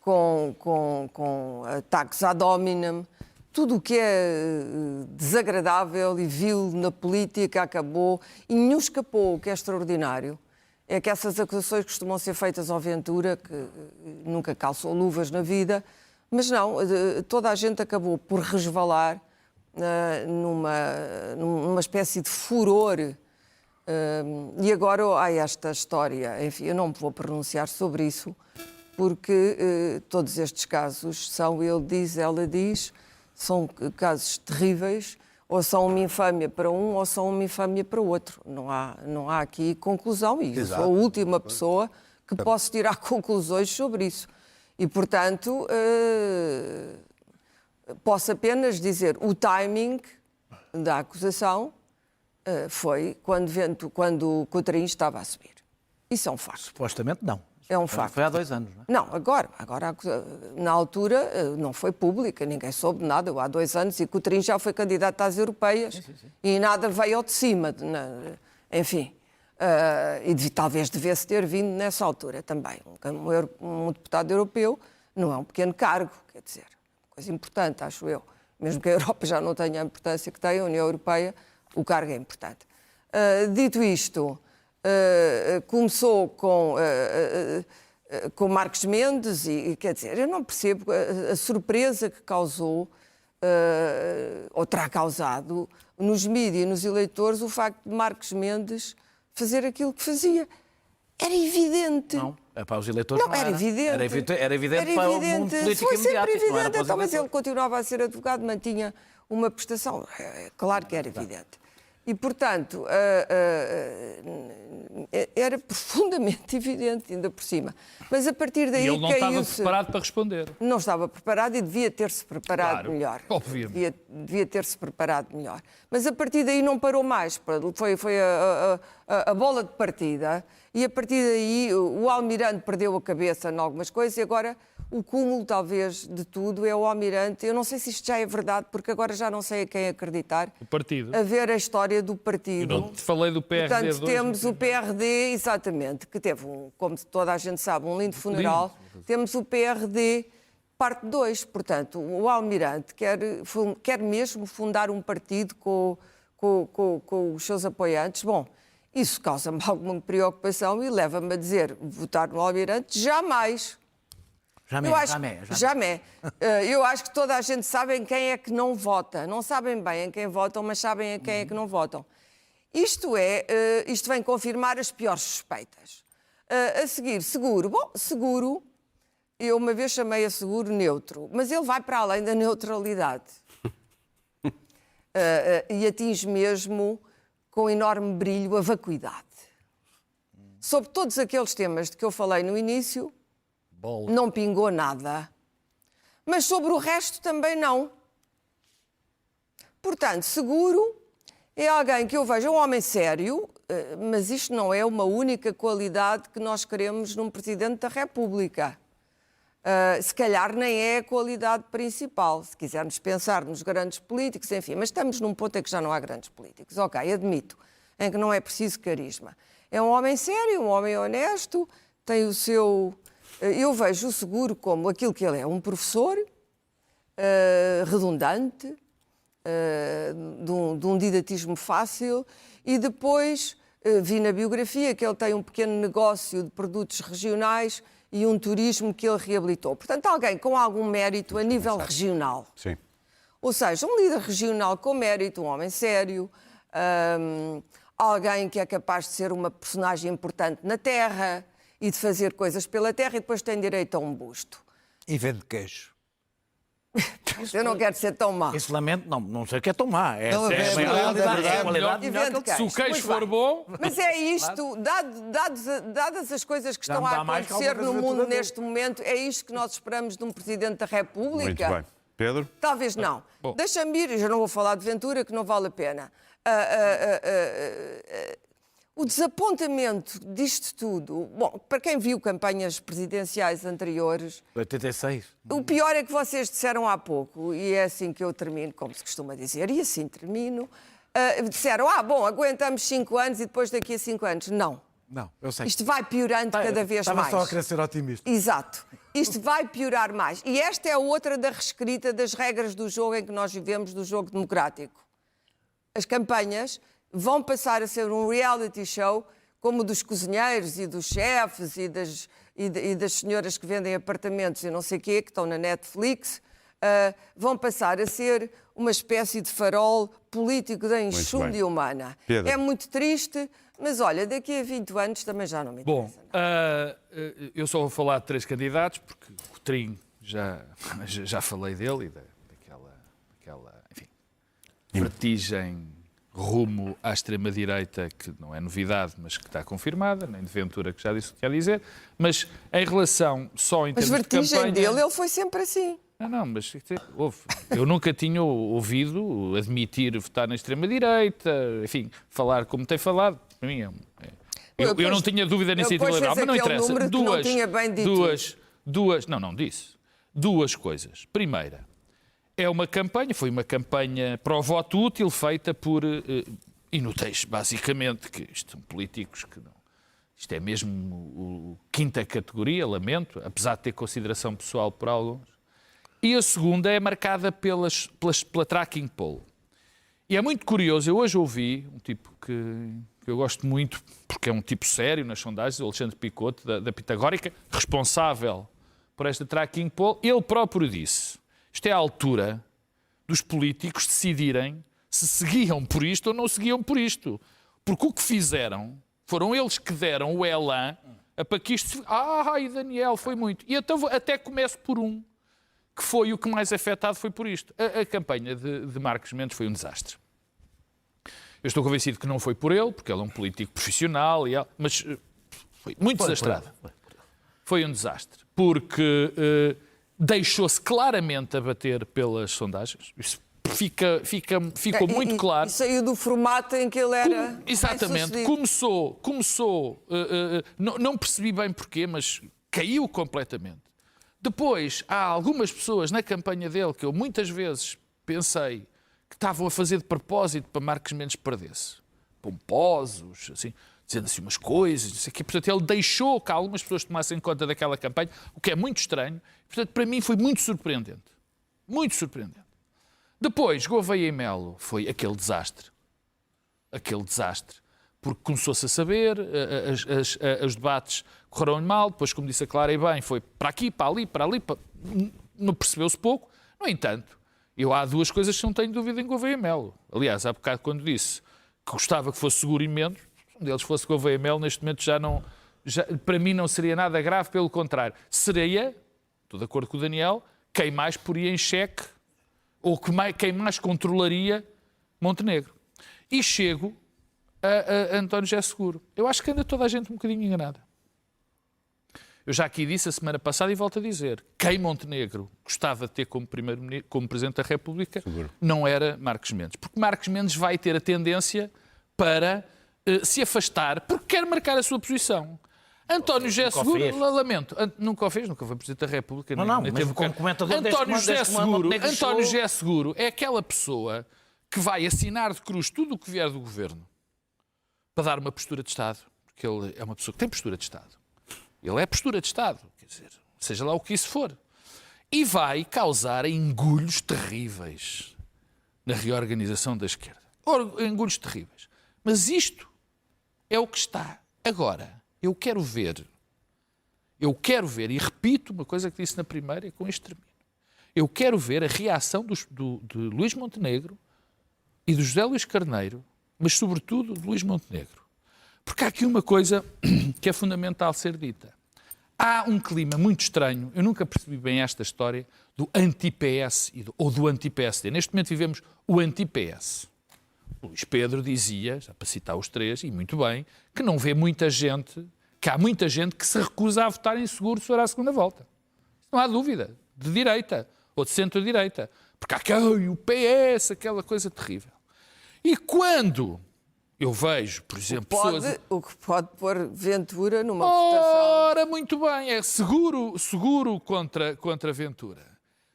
com ataques ad hominem. Tudo o que é desagradável e vil na política acabou, e nenhum escapou. O que é extraordinário é que essas acusações costumam ser feitas ao Ventura, que nunca calçou luvas na vida, mas não, toda a gente acabou por resvalar numa espécie de furor. E agora há esta história, enfim, eu não me vou pronunciar sobre isso, porque todos estes casos são, ele diz, ela diz, são casos terríveis, ou são uma infâmia para um ou são uma infâmia para o outro. Não há aqui conclusão, e eu sou a última pessoa que posso tirar conclusões sobre isso. E, portanto, posso apenas dizer, o timing da acusação foi quando o Coutrinho estava a subir. Isso é um facto. Supostamente não. É um facto. Foi há 2 anos, não é? Não, agora na altura não foi pública, ninguém soube nada. Há 2 anos e Coutrinho já foi candidato às europeias. Sim. E nada veio ao de cima. Enfim, e talvez devesse ter vindo nessa altura também. Um deputado europeu não é um pequeno cargo, quer dizer, coisa importante, acho eu. Mesmo que a Europa já não tenha a importância que tem, a União Europeia, o cargo é importante. Dito isto, começou com Marcos Mendes e, quer dizer, eu não percebo a surpresa que causou, ou terá causado, nos mídias e nos eleitores, o facto de Marcos Mendes fazer aquilo que fazia. Era evidente. Não, para os eleitores Não, era evidente. Era evidente para o mundo político Foi sempre imediato. Não era evidente. para os Então, mas ele eleitores. continuava a ser advogado, mantinha uma prestação. Claro que era evidente. E, portanto, era profundamente evidente, ainda por cima. Mas a partir daí E ele não estava caiu-se... preparado para responder. Não estava preparado e devia ter-se preparado Claro, melhor. obviamente. Devia ter-se preparado melhor. Mas a partir daí não parou mais. Foi a bola de partida. E a partir daí o Almirante perdeu a cabeça em algumas coisas e agora o cúmulo, talvez, de tudo é o Almirante. Eu não sei se isto já é verdade, porque agora já não sei a quem acreditar. O partido. A ver a história do Eu partido. não te falei do PRD. Portanto, temos o PRD, exatamente, que teve, como toda a gente sabe, um lindo funeral. Temos o PRD, parte 2. Portanto, o Almirante quer mesmo fundar um partido com os seus apoiantes. Bom, isso causa-me alguma preocupação e leva-me a dizer, votar no Almirante, jamais. Jamais. Eu acho que toda a gente sabe em quem é que não vota. Não sabem bem em quem votam, mas sabem em quem é que não votam. Isto vem confirmar as piores suspeitas. A seguir, seguro. Bom, seguro, eu uma vez chamei a seguro neutro, mas ele vai para além da neutralidade. E atinge mesmo, com enorme brilho, a vacuidade. Sobre todos aqueles temas de que eu falei no início, não pingou nada. Mas sobre o resto também não. Portanto, seguro é alguém que eu vejo, é um homem sério, mas isto não é uma única qualidade que nós queremos num Presidente da República. Se calhar nem é a qualidade principal, se quisermos pensar nos grandes políticos, enfim. Mas estamos num ponto em que já não há grandes políticos. Ok, admito, em que não é preciso carisma. É um homem sério, um homem honesto, tem o seu... Eu vejo o seguro como aquilo que ele é, um professor redundante, de um didatismo fácil, e depois vi na biografia que ele tem um pequeno negócio de produtos regionais e um turismo que ele reabilitou. Portanto, alguém com algum mérito a nível regional. Sim. Ou seja, um líder regional com mérito, um homem sério, alguém que é capaz de ser uma personagem importante na terra e de fazer coisas pela terra e depois tem direito a um busto. E vende queijo. Eu não quero ser tão má. Esse lamento, não sei o que é tão má. É Não, a é qualidade verdade. é a qualidade E melhor que vende ele queijo. Se o queijo Muito for bem. bom... Mas é isto, dadas as coisas que Já estão me a dá mais que acontecer alguma no coisa mundo aventura neste momento, é isto que nós esperamos de um Presidente da República? Muito bem. Pedro? Talvez não. Bom. Deixa-me ir, já não vou falar de Ventura, que não vale a pena. O desapontamento disto tudo... Bom, para quem viu campanhas presidenciais anteriores, 86. o pior é que vocês disseram há pouco, e é assim que eu termino, como se costuma dizer, e assim termino, disseram, bom, aguentamos 5 anos e depois daqui a 5 anos. Não. Não, eu sei. Isto vai piorando cada vez Estava mais. só a querer ser otimista. Exato. Isto vai piorar mais. E esta é outra da reescrita das regras do jogo em que nós vivemos, do jogo democrático. As campanhas vão passar a ser um reality show como o dos cozinheiros e dos chefes e das senhoras que vendem apartamentos e não sei o quê, que estão na Netflix, vão passar a ser uma espécie de farol político da enxúndia humana. Pedro. É muito triste, mas olha, daqui a 20 anos também já não me Bom, interessa nada. eu só vou falar de 3 candidatos, porque o Coutinho já falei dele e daquela enfim, vertigem rumo à extrema-direita, que não é novidade, mas que está confirmada, nem de Ventura, que já disse o que quer dizer. Mas em relação só em Mas termos de vertigem campanha... dele, ele foi sempre assim. Não, mas eu nunca tinha ouvido admitir votar na extrema-direita, enfim, falar como tem falado. Para mim eu não tinha dúvida na iniciativa liberal, mas não interessa. Não disse. Duas coisas. Primeira, foi uma campanha para o voto útil feita por inúteis, basicamente, que isto são políticos que não. Isto é mesmo o quinta categoria, lamento, apesar de ter consideração pessoal por alguns. E a segunda é marcada pela tracking poll. E é muito curioso, eu hoje ouvi um tipo que eu gosto muito, porque é um tipo sério nas sondagens, o Alexandre Picoto, da Pitagórica, responsável por esta tracking poll. Ele próprio disse, isto é a altura dos políticos decidirem se seguiam por isto ou não seguiam por isto. Porque o que fizeram, foram eles que deram o elan para que isto... Ai, Daniel, foi muito. E então até começo por um, que foi o que mais afetado foi por isto. A campanha de Marcos Mendes foi um desastre. Eu estou convencido que não foi por ele, porque ele é um político profissional, mas foi muito desastrada. Foi um desastre, porque deixou-se claramente abater pelas sondagens. Isso ficou muito claro. E saiu do formato em que ele era. Exatamente. Começou não percebi bem porquê, mas caiu completamente. Depois, há algumas pessoas na campanha dele que eu muitas vezes pensei que estavam a fazer de propósito para Marcos Mendes perdesse. Pomposos, assim, dizendo assim umas coisas, não sei o quê. Portanto, ele deixou que algumas pessoas tomassem conta daquela campanha, o que é muito estranho. Portanto, para mim foi muito surpreendente. Muito surpreendente. Depois, Gouveia e Melo foi aquele desastre. Aquele desastre. Porque começou-se a saber, os debates correram mal, depois, como disse a Clara e bem, foi para aqui, para ali, não percebeu-se pouco. No entanto, há duas coisas que não tenho dúvida em Gouveia e Melo. Aliás, há bocado quando disse que gostava que fosse Seguro e Mendes, se um deles fosse Gouveia e Melo, neste momento para mim não seria nada grave, pelo contrário. Seria, estou de acordo com o Daniel, quem mais poria em xeque ou quem mais controlaria Montenegro. E chego a António José Seguro. Eu acho que anda toda a gente um bocadinho enganada. Eu já aqui disse a semana passada e volto a dizer, quem Montenegro gostava de ter como Presidente da República não era Marcos Mendes. Porque Marcos Mendes vai ter a tendência para se afastar porque quer marcar a sua posição. António José Seguro, lamento, nunca o fez, nunca foi Presidente da República. Nem teve como comentador António José Seguro é aquela pessoa que vai assinar de cruz tudo o que vier do Governo para dar uma postura de Estado, porque ele é uma pessoa que tem postura de Estado. Ele é postura de Estado, quer dizer, seja lá o que isso for. E vai causar engulhos terríveis na reorganização da esquerda. Engulhos terríveis. Mas isto é o que está. Agora, eu quero ver, e repito uma coisa que disse na primeira e com isto termino. Eu quero ver a reação de Luís Montenegro e do José Luís Carneiro, mas sobretudo de Luís Montenegro. Porque há aqui uma coisa que é fundamental ser dita. Há um clima muito estranho, eu nunca percebi bem esta história, do anti-PS ou do anti-PSD. Neste momento vivemos o anti-PS. O Luís Pedro dizia, já para citar os três, e muito bem, que não vê muita gente, que há muita gente que se recusa a votar em Seguro se for à segunda volta. Não há dúvida, de direita ou de centro-direita. Porque há o PS, aquela coisa terrível. E quando eu vejo, por exemplo, pessoas... O que pode pôr Ventura numa votação... Ora, muito bem, é seguro contra Ventura.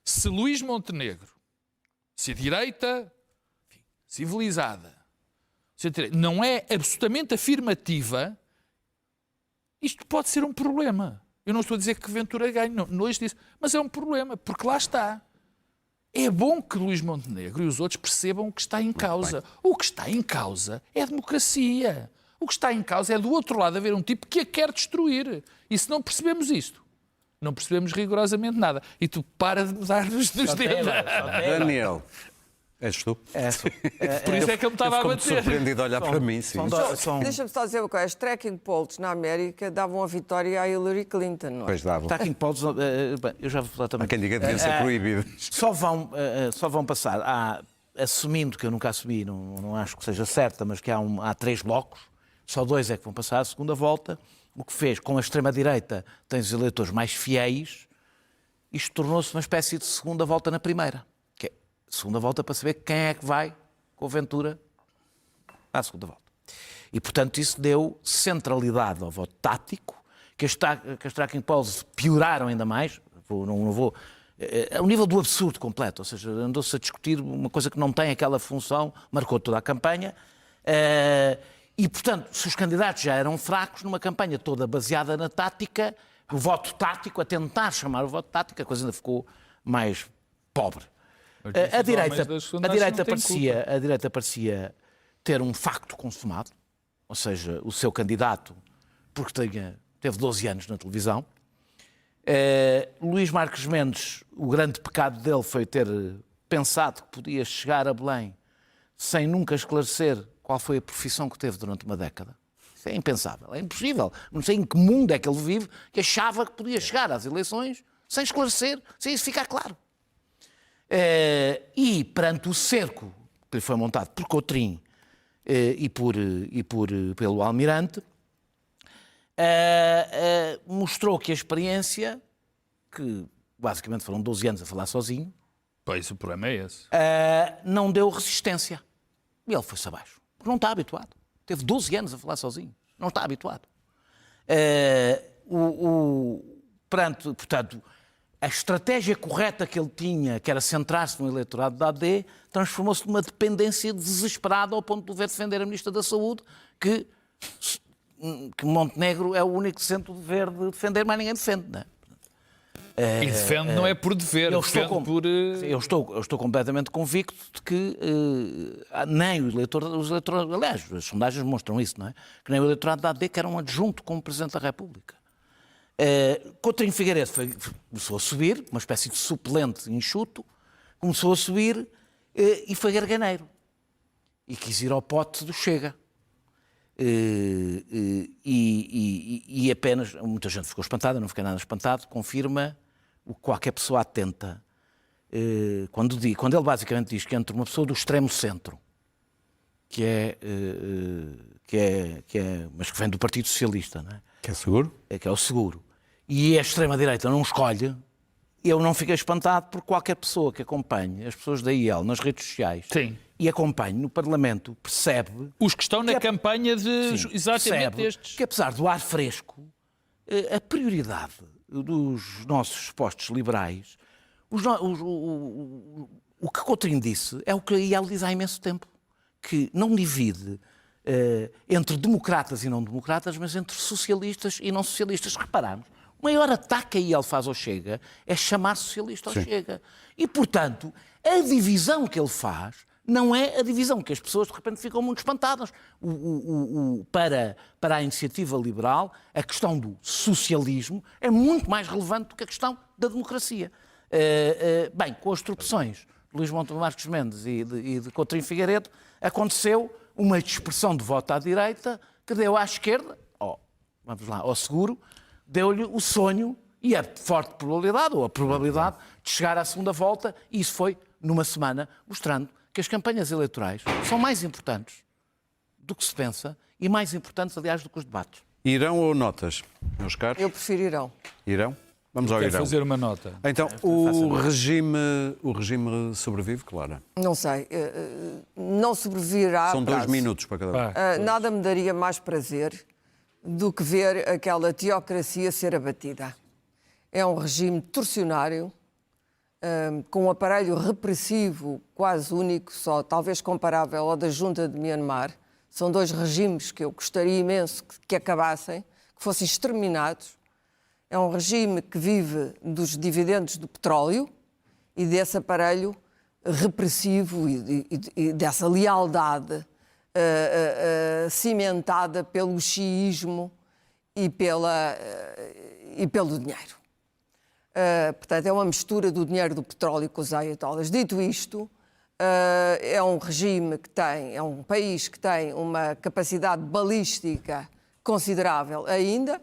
Se Luís Montenegro, se a direita civilizada, não é absolutamente afirmativa, isto pode ser um problema. Eu não estou a dizer que Ventura ganhe, não é disso, mas é um problema, porque lá está. É bom que Luís Montenegro e os outros percebam o que está em causa. O que está em causa é a democracia. O que está em causa é do outro lado haver um tipo que a quer destruir. E se não percebemos isto, não percebemos rigorosamente nada. E tu para de mudar-nos dos dedos. Daniel, és tu? Por isso é que ele me estava a Como bater. surpreendido a olhar para mim, sim. Deixa-me só dizer uma coisa. As tracking polls na América davam a vitória à Hillary Clinton, não é? Pois dava. Tracking polls, bem, eu já vou falar também. Há quem diga que deviam ser proibidos. Só vão passar, assumindo que eu nunca assumi, não acho que seja certa, mas que há 3 blocos, só 2 é que vão passar a segunda volta, o que fez com a extrema-direita, tem os eleitores mais fiéis, isto tornou-se uma espécie de segunda volta na primeira. Que é segunda volta para saber quem é que vai com a Ventura à segunda volta. E, portanto, isso deu centralidade ao voto tático, que as tracking polls pioraram ainda mais, não vou... É o nível do absurdo completo, ou seja, andou-se a discutir uma coisa que não tem aquela função, marcou toda a campanha, e, portanto, se os candidatos já eram fracos numa campanha toda baseada na tática, o voto tático, a tentar chamar o voto tático, a coisa ainda ficou mais pobre. A direita parecia ter um facto consumado, ou seja, o seu candidato, porque teve 12 anos na televisão. Luís Marcos Mendes, o grande pecado dele foi ter pensado que podia chegar a Belém sem nunca esclarecer qual foi a profissão que teve durante uma década. Isso é impensável, é impossível. Não sei em que mundo é que ele vive que achava que podia chegar às eleições sem esclarecer, sem isso ficar claro. E perante o cerco que lhe foi montado por Coutrinho pelo Almirante, mostrou que a experiência, que basicamente foram 12 anos a falar sozinho, Pois, o problema é esse. não deu resistência. E ele foi-se abaixo. Porque não está habituado. Teve 12 anos a falar sozinho. Não está habituado. Portanto, a estratégia correta que ele tinha, que era centrar-se no eleitorado da AD, transformou-se numa dependência desesperada ao ponto de dever defender a Ministra da Saúde, que Montenegro é o único centro de dever de defender, mas ninguém defende, não é? E defende não é por dever, defende por... Eu estou completamente convicto de que nem os eleitores, aliás, as sondagens mostram isso, não é? Que nem o eleitorado da AD quer um adjunto como Presidente da República. Coutinho Figueiredo começou a subir, uma espécie de suplente enxuto, começou a subir e foi garganeiro. E quis ir ao pote do Chega. E apenas, muita gente ficou espantada, eu não fiquei nada espantado, confirma o que qualquer pessoa atenta. Quando ele basicamente diz que entre uma pessoa do extremo centro, mas que vem do Partido Socialista, não é? Que é seguro? Que é o seguro, e a extrema-direita não escolhe, eu não fiquei espantado por qualquer pessoa que acompanhe as pessoas da IEL nas redes sociais. Sim. E acompanhe no Parlamento, percebe... Os que estão na campanha de Sim, exatamente percebe estes. que apesar do ar fresco, a prioridade dos nossos postos liberais, o que Coutinho disse é o que a IEL diz há imenso tempo, que não divide entre democratas e não democratas, mas entre socialistas e não socialistas. Reparamos, o maior ataque que a IEL faz ao Chega é chamar socialista ao Chega. E, portanto, a divisão que ele faz não é a divisão que as pessoas de repente ficam muito espantadas. Para a iniciativa liberal, a questão do socialismo é muito mais relevante do que a questão da democracia. Bem, com as tropeções de Luís Marques Mendes e de Coutinho Figueiredo, aconteceu uma dispersão de voto à direita que deu à esquerda, vamos lá, ao seguro, deu-lhe o sonho e a forte probabilidade, ou a probabilidade, de chegar à segunda volta, e isso foi numa semana, mostrando que as campanhas eleitorais são mais importantes do que se pensa e mais importantes, aliás, do que os debates. Irão ou notas, meus caros? Eu prefiro Irão. Irão? Vamos ao Quero Irão. fazer uma nota. Então, o regime sobrevive, Clara? Não sei. Não sobreviverá. São 2 minutos para cada um. Nada me daria mais prazer do que ver aquela teocracia ser abatida. É um regime torcionário, com um aparelho repressivo quase único, só talvez comparável ao da Junta de Myanmar. São 2 regimes que eu gostaria imenso que acabassem, que fossem exterminados. É um regime que vive dos dividendos do petróleo e desse aparelho repressivo e dessa lealdade cimentada pelo xiismo e pelo dinheiro. Portanto, é uma mistura do dinheiro do petróleo com os ayatollahs. Dito isto, é um regime que é um país que tem uma capacidade balística considerável ainda,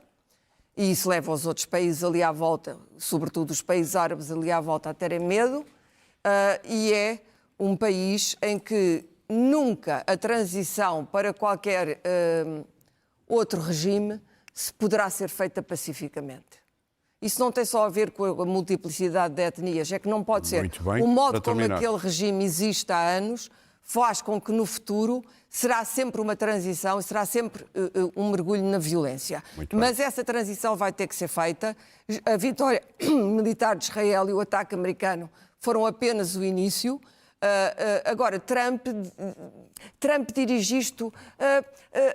e isso leva os outros países ali à volta, sobretudo os países árabes ali à volta, a terem medo, e é um país em que nunca a transição para qualquer outro regime se poderá ser feita pacificamente. Isso não tem só a ver com a multiplicidade de etnias, é que não pode ser. Muito bem. O modo Para como terminar, aquele regime existe há anos faz com que no futuro será sempre uma transição e será sempre um mergulho na violência. Mas essa transição vai ter que ser feita. A vitória militar de Israel e o ataque americano foram apenas o início. Agora, Trump dirige isto,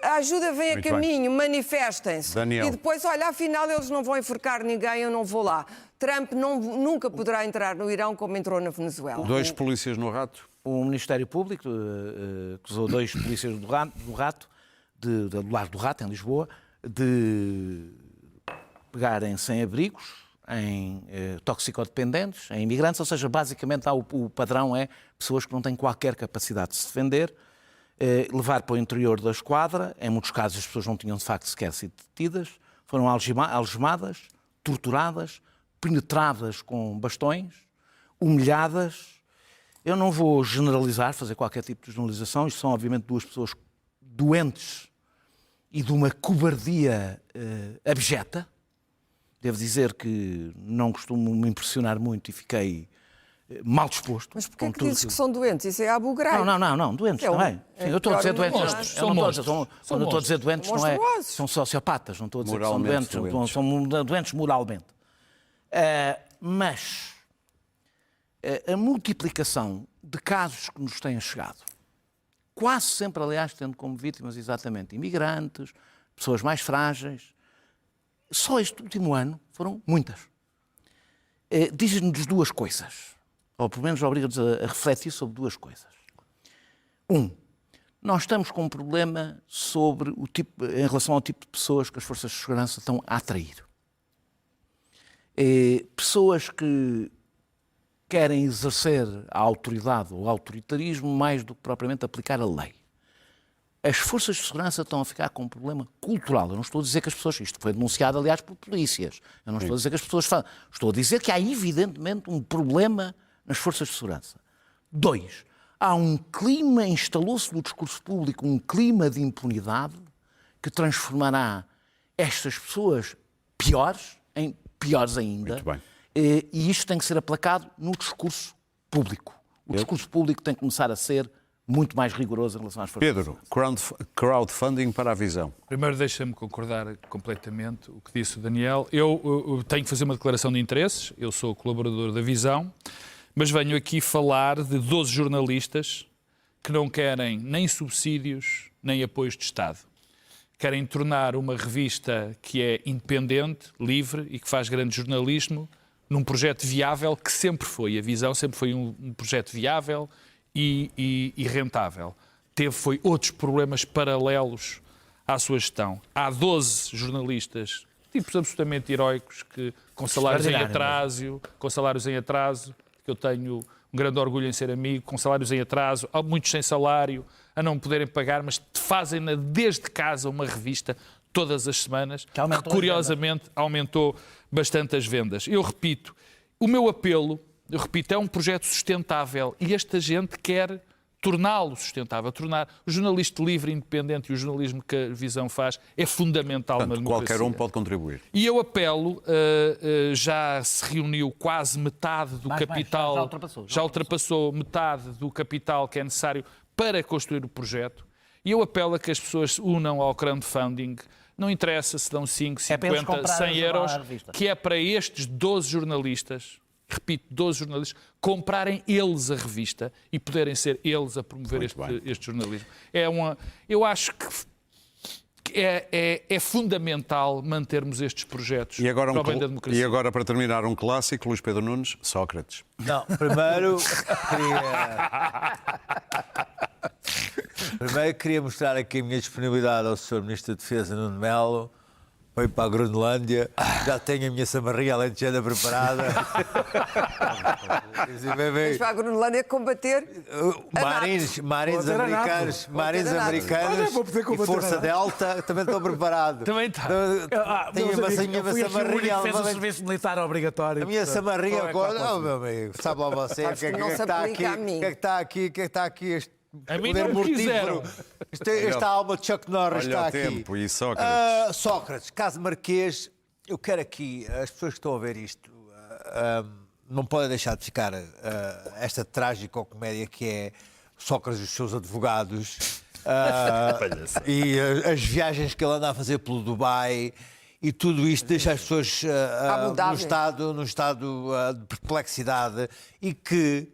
a ajuda vem a caminho, manifestem-se. Daniel. E depois, olha, afinal eles não vão enforcar ninguém, eu não vou lá. Trump nunca poderá entrar no Irão como entrou na Venezuela. 2 polícias no rato? O Ministério Público acusou 2 polícias do Rato, do Lar do Rato, em Lisboa, de pegarem sem-abrigos em toxicodependentes, em imigrantes, ou seja, basicamente o padrão é pessoas que não têm qualquer capacidade de se defender. levar para o interior da esquadra. Em muitos casos as pessoas não tinham de facto sequer sido detidas. Foram algemadas, torturadas, penetradas com bastões, humilhadas. Eu não vou generalizar, fazer qualquer tipo de generalização. Isto são obviamente duas pessoas doentes e de uma cobardia abjeta. Devo dizer que não costumo me impressionar muito e fiquei mal disposto. Mas porquê é que dizes que são doentes? Isso é Abu Ghraib. Não, doentes também. Sim, eu estou a dizer doentes. Quando eu estou a dizer doentes, não é. São sociopatas, não estou a dizer que são doentes, são doentes moralmente. Mas a multiplicação de casos que nos têm chegado, quase sempre, aliás, tendo como vítimas exatamente imigrantes, pessoas mais frágeis, só este último ano foram muitas. Diz-nos duas coisas, ou pelo menos obriga-nos a refletir sobre duas coisas. Nós estamos com um problema sobre em relação ao tipo de pessoas que as forças de segurança estão a atrair. Pessoas que querem exercer a autoridade ou o autoritarismo mais do que propriamente aplicar a lei. As forças de segurança estão a ficar com um problema cultural. Eu não estou a dizer que as pessoas... Isto foi denunciado, aliás, por polícias. Eu não estou a dizer que as pessoas... Estou a dizer que há, evidentemente, um problema nas forças de segurança. 2. Há um clima, instalou-se no discurso público, um clima de impunidade que transformará estas pessoas piores em piores ainda. Muito bem. E isto tem que ser aplacado no discurso público. O discurso público tem que começar a ser muito mais rigoroso em relação às forças. Pedro, crowdfunding para a visão. Primeiro, deixa-me concordar completamente com o que disse o Daniel. Eu tenho que fazer uma declaração de interesses. Eu sou colaborador da Visão, mas venho aqui falar de 12 jornalistas que não querem nem subsídios nem apoios de Estado. Querem tornar uma revista que é independente, livre e que faz grande jornalismo num projeto viável que sempre foi. A Visão sempre foi um projeto viável e rentável. Foi outros problemas paralelos à sua gestão. Há 12 jornalistas, tipos absolutamente heroicos, que com salários em atraso, que eu tenho um grande orgulho em ser amigo, com salários em atraso, há muitos sem salário, a não poderem pagar, mas fazem desde casa uma revista todas as semanas, que curiosamente aumentou bastante as vendas. Eu repito, o meu apelo, é um projeto sustentável e esta gente quer torná-lo sustentável, tornar o jornalismo livre, independente e o jornalismo que a Visão faz é fundamental na democracia. Qualquer um pode contribuir. E eu apelo, já se reuniu quase metade do capital, já ultrapassou metade do capital que é necessário para construir o projeto, e eu apelo a que as pessoas se unam ao crowdfunding. Não interessa se dão 5, 50, 100 euros, que é para estes 12 jornalistas, repito, 12 jornalistas, comprarem eles a revista e poderem ser eles a promover este jornalismo. Eu acho que é fundamental mantermos estes projetos para o bem da democracia. E agora, para terminar, um clássico, Luís Pedro Nunes, Sócrates. Não, primeiro queria mostrar aqui a minha disponibilidade ao Sr. Ministro da Defesa, Nuno Melo. Foi para a Groenlândia, já tenho a minha samarrinha alentejana preparada. Mas para a Groenlândia combater marines americanos e Força Delta também estão preparados. Também está. Tenho a minha samarrinha. Fez o serviço militar obrigatório. A minha samarrinha agora. Não, meu amigo, sabe lá você o que é que está aqui? O que é que está aqui este a mim não me quiseram. Esta alma de Chuck Norris está aqui. Tempo. E Sócrates? Sócrates, caso Marquês, eu quero aqui, as pessoas que estão a ver isto, não podem deixar de ficar esta trágica comédia que é Sócrates e os seus advogados e as viagens que ele anda a fazer pelo Dubai e tudo isto deixa as pessoas num estado de perplexidade e que,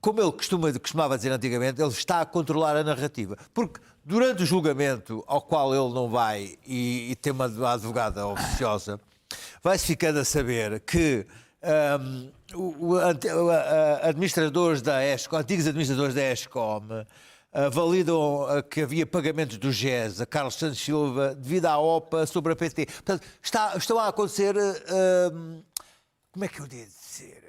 como ele costumava dizer antigamente, ele está a controlar a narrativa. Porque durante o julgamento ao qual ele não vai e tem uma advogada oficiosa, vai-se ficando a saber que administradores da ESCOM, antigos administradores da ESCOM, validam que havia pagamentos do GES a Carlos Santos Silva devido à OPA sobre a PT. Portanto, estão a acontecer... como é que eu devo dizer?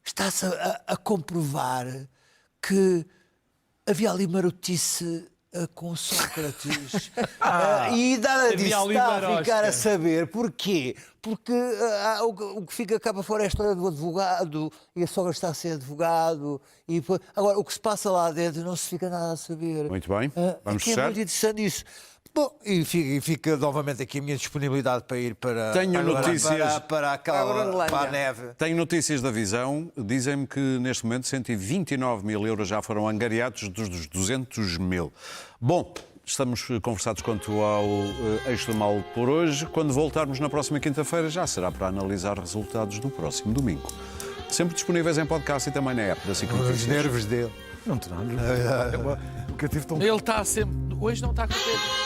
está-se a comprovar que havia ali marotice com Sócrates. E nada havia disso ali está a marosca. ficar a saber. Porquê? Porque o que fica cá para fora é a história do advogado e a Sócrates está a ser advogado. E depois, agora, o que se passa lá dentro não se fica nada a saber. Muito bem, vamos aqui é fechar. muito interessante isso. Bom, e fica novamente aqui a minha disponibilidade para ir para, Tenho para, notícias. para Para a Groenlândia. para a neve. Tenho notícias da Visão. Dizem-me que neste momento 129 mil euros já foram angariados dos 200 mil. Bom, estamos conversados quanto ao eixo do mal por hoje. Quando voltarmos na próxima quinta-feira já será para analisar resultados do próximo domingo. Sempre disponíveis em podcast e também na app da SIC Os Notícias. nervos dele. Não terá. Ele está sempre. Hoje não está contente.